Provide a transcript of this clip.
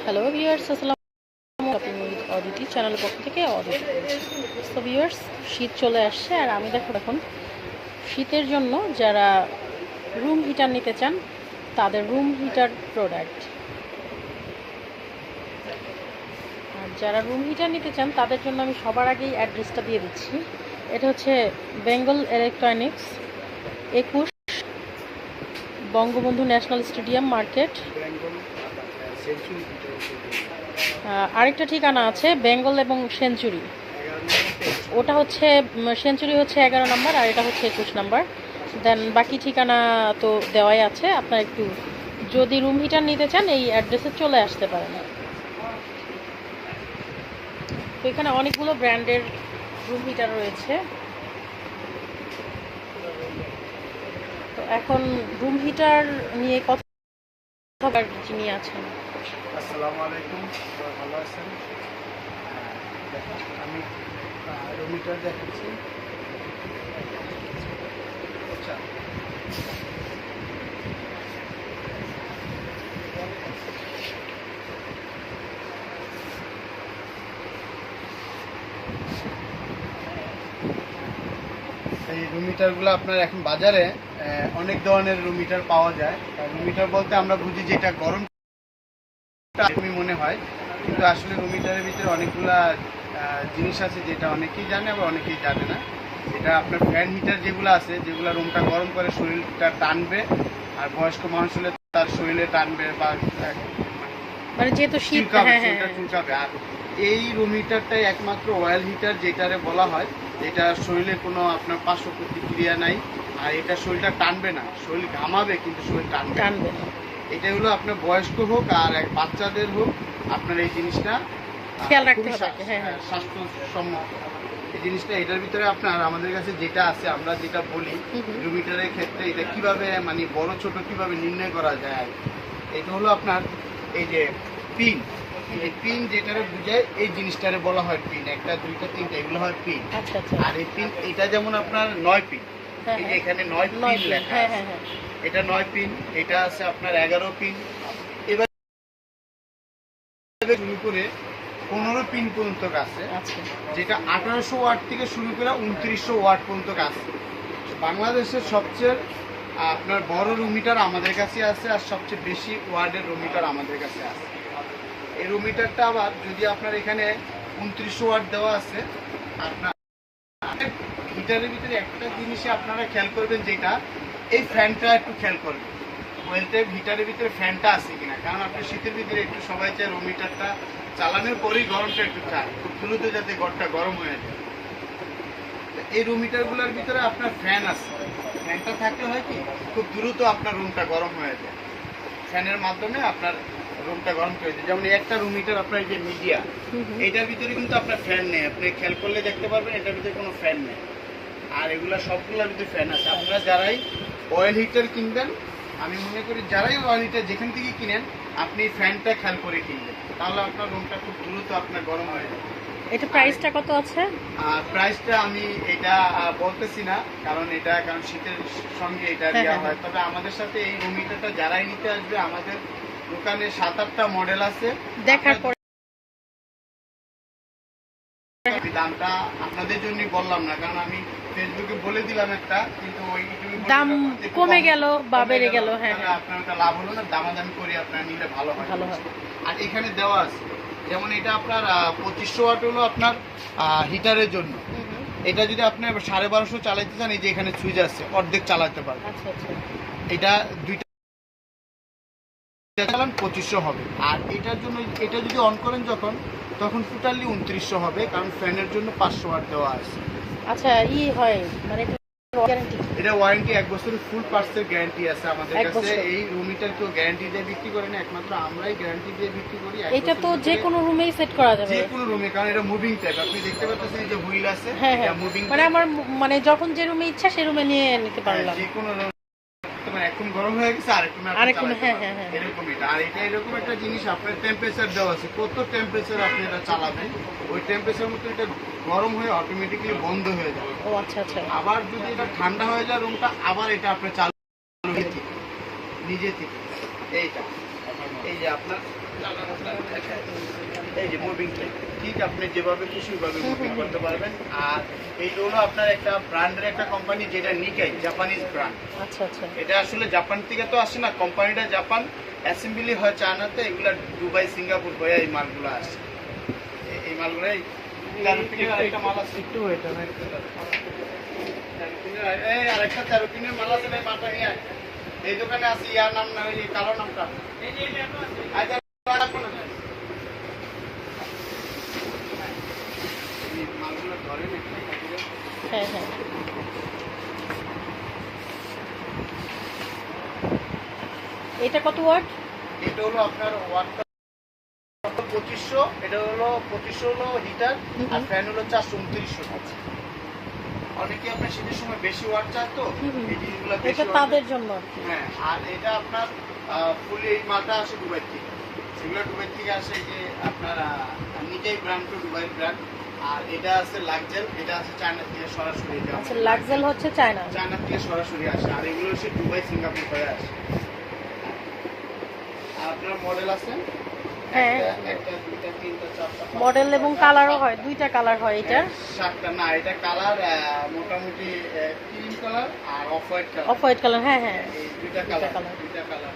Hello viewers, আসসালামু আলাইকুম। অদিতি চ্যানেলের পক্ষ থেকে অদিতি। তো ভিউয়ার্স, শীত চলে আসছে আর আমি দেখো এখন শীতের জন্য যারা রুম হিটার নিতে চান তাদের রুম হিটার প্রোডাক্ট, আর যারা রুম হিটার নিতে চান তাদের জন্য আমি সবার আগেই অ্যাড্রেসটা দিয়ে দিচ্ছি। এটা হচ্ছে Bengal electronics, 21 Bangabandhu national stadium market. আরেকটা ঠিকানা আছে বেঙ্গল এবং সেঞ্চুরি, ওটা হচ্ছে সেঞ্চুরি হচ্ছে 11 নম্বর আর এটা হচ্ছে 21 নম্বর। দেন বাকি ঠিকানা তো দেওয়াই আছে, আপনার একটু যদি রুম হিটার নিতে চান এই অ্যাড্রেসে চলে আসতে পারেন। তো এখানে অনেকগুলো ব্র্যান্ডের রুম হিটার রয়েছে। তো এখন রুম হিটার নিয়ে কথা যিনি আছেন। আসসালামু আলাইকুম, ভালো আছেন? আমি রুম হিটার দেখাচ্ছি। আচ্ছা, এই রুম হিটারগুলো আপনার এখন বাজারে অনেক ধরনের রুম হিটার পাওয়া যায়। রুম হিটার বলতে আমরা বুঝি যেটা গরম মনে হয়, কিন্তু আসলে রুম হিটারের ভিতরে অনেকগুলা জিনিস আছে যেটা অনেকেই জানে আবার অনেকেই জানে না। এটা আপনার ফ্যান হিটার যেগুলো আছে, যেগুলো রুমটা গরম করে শরীরটা টানবে, আর বয়স্ক মানুষ হলে তার শরীরে টানবে বা মানে যেহেতু শীত চুলকাবে। আর এই রুম হিটারটাই একমাত্র অয়েল হিটার যেটারে বলা হয়, এটা শরীরে কোনো আপনার পার্শ্ব প্রতিক্রিয়া নাই, আর এটা শরীরটা টানবে না, শরীর ঘামাবে কিন্তু শরীর টানবে না। এটা হলো আপনার বয়স্ক হোক আর বাচ্চাদের হোক, আপনার এই জিনিসটা খেয়াল রাখতে হবে। স্বাস্থ্যসম্মত এই জিনিসটা। এটার ভিতরে আপনার আমাদের কাছে যেটা আছে, আমরা যেটা বলি রুম হিটারের ক্ষেত্রে এটা কিভাবে মানে বড় ছোট কিভাবে নির্ণয় করা যায়, এটা হলো আপনার এই যে পিন। এই পিন যেটারে বুঝায় এই জিনিসটারে বলা হয় পিন। একটা দুইটা তিনটা এগুলো হয় পিন। আর এই পিন এটা যেমন আপনার 9 পিন, এই যে এখানে 9 পিন লেখা আছে, এটা 9 পিন। এটা আছে আপনার 11 পিন। এবার শুরু করে 15 পিন পর্যন্ত আছে, যেটা 1800 ওয়াট থেকে শুরু করে 2900 ওয়াট পর্যন্ত আছে। বাংলাদেশের সবচেয়ে আপনার বড় রুম হিটার আমাদের কাছে আছে, আর সবচেয়ে বেশি ওয়ার্ডের রুম হিটার আমাদের কাছে আছে। এই রুম হিটারটা আবার যদি আপনার এখানে 2900 ওয়াট দেওয়া আছে, আপনার হিটারের ভিতরে একটা জিনিসে আপনারা খেয়াল করবেন, যেটা এই ফ্যানটা একটু খেয়াল করবেন, ওয়েলটা হিটারের ভিতরে ফ্যানটা আছে কিনা। কারণ আপনি শীতের ভিতরে একটু সবাই চায় রুম হিটারটা চালানোর পরেই গরমটা একটু চায়, খুব দ্রুত যাতে ঘরটা গরম হয়ে যায়। এই রুম হিটারগুলোর ভিতরে আপনার ফ্যান আছে, ফ্যানটা থাকলে হয় কি খুব দ্রুত আপনার রুমটা গরম হয়ে যায়, ফ্যানের মাধ্যমে আপনার রুমটা গরম করে দেয়। যেমন একটা রুম হিটার আপনার যে মিডিয়া, এটার ভিতরে কিন্তু আপনার ফ্যান নেই, আপনি খেয়াল করলে দেখতে পারবেন এটার ভিতরে কোনো ফ্যান নেই। আর এগুলো সবগুলোর ভিতরে ফ্যান আছে। আপনারা যারাই অয়েল হিটার কিনবেন, আমি মনে করি যারাই অয়েল হিটার যেখান থেকে কিনেন, আপনি ফ্যানটা খেয়াল করে কিনবেন, তাহলে আপনার রুমটা খুব দ্রুত আপনার গরম হয়ে যাবে। এটা প্রাইসটা কত আছে? প্রাইসটা আমি এটা বলতেছি না, কারণ শীতের সঙ্গে এটা দেওয়া হয়। তবে আমাদের সাথে এই রুম হিটারটা যারাই নিতে আসবে, আমাদের দোকানে 7-8টা মডেল আছে। দেখার পর দামটা আপনাদের জন্যই বললাম না, কারণ আমি ফেসবুকে বলে দিলাম একটা, কিন্তু ওই দাম কমে গেল বা বেড়ে গেল, হ্যাঁ আপনার ওটা লাভ হলো না। দামাদামি করে আপনারা নিলে ভালো হয়। আর এখানে দেওয়া আছে, যেমন এটা আপনার 2500 ওয়াট হলো আপনার হিটারের জন্য। এটা যদি আপনি 1250 চালাইতে চান, এই যে এখানে সুইচ আছে, অর্ধেক চালাতে পারবেন। এটা দুইটা চালান 2500 হবে। আর এটার জন্য এটা যদি অন করেন তখন টোটালি 2900 হবে, কারণ ফ্যানের জন্য 500 ওয়াট দেওয়া আছে। আচ্ছা, হয় মানে এটা ওয়ারেন্টি 1 বছরের ফুল পার্টসের গ্যারান্টি আছে আমাদের কাছে। এই রুম হিটার কেউ গ্যারান্টি দিয়ে বিক্রি করে না, একমাত্র আমরাই গ্যারান্টি দিয়ে বিক্রি করি। এটা তো যে কোনো রুমেই সেট করা যাবে, যে কোনো রুমে, কারণ এটা মুভিং টাইপ। আপনি দেখতে পাচ্ছেন এই যে হুইল আছে, এটা মুভিং, মানে আমার মানে যখন যে রুমে ইচ্ছা সেই রুমে নিয়ে নিতে পারলাম। যে কোনো এখন গরম হয়ে গেছে এরকম। আর এটা এরকম একটা জিনিস, আপনার টেম্পারেচার দেওয়া আছে, কত টেম্পারেচার আপনি এটা চালাবেন, ওই টেম্পারেচার মতো এটা গরম হয়ে অটোমেটিক্যালি বন্ধ হয়ে যাবে। আবার যদি এটা ঠান্ডা হয়ে যায় রুমটা, আবার এটা আপনার চালু নিজে থেকে এইটা এই যে আপনার এই যে মুভিং ঠিক আপনি যেভাবে খুশি ওইভাবে মুভিং করতে পারবেন। আর এইটা হলো আপনার একটা ব্র্যান্ডের একটা কোম্পানি, যেটা নিকাই, জাপানিজ ব্র্যান্ড। আচ্ছা আচ্ছা। এটা আসলে জাপান থেকে তো আসে না, কোম্পানিটা জাপান, অ্যাসেম্বলি হয় চায়নাতে, এগুলা দুবাই সিঙ্গাপুর হয়ে এই মালগুলো আসে। এই মালগুলো একটা মাল আছে একটু এটা এই আরেকটা 13 পিনের মাল আছে, এই মালটা নিয়ে আয়। এই দোকানে আছে, ইয়ার নাম না, ওই কালো নামটা আচ্ছা রাখবো না। এই মালগুলো ধরে না। হ্যাঁ হ্যাঁ। এটা কত ওয়াট? এটা হলো আপনার ওয়াটটা 2500, এটা হলো 2500 হলো হিটার, আর ফ্যান হলো 429। অনেকে আপনার শীতের সময় বেশি ওয়াট চায়, তো এই জিনিসগুলো বেশি এটা তাদের জন্য আর কি। হ্যাঁ। আর এটা আপনার ফুলি এই মালটা আসে দুবাই থেকে, এগুলো দুবাই থেকে আসে, এই যে আপনার নিজেই ব্র্যান্ড, তো দুবাই ব্র্যান্ড। আর এটা আছে লাক্সেল, এটা আছে চায়না থেকে সরাসরি। আচ্ছা, লাক্সেল হচ্ছে চায়না থেকে সরাসরি আসে, আর এগুলো হচ্ছে দুবাই সিঙ্গাপুর হয়ে আসে। আর আপনার মডেল আছে হ্যাঁ, একটা, দুইটা, তিনটা, চারটা, মডেল এবং কালারও হয়, দুইটা কালার হয় এটা। 7টা না, এটা কালার মোটামুটি ক্রিম কালার আর off white colour. Off white colour, হ্যাঁ হ্যাঁ। এই দুইটা কালার, দুইটা কালার।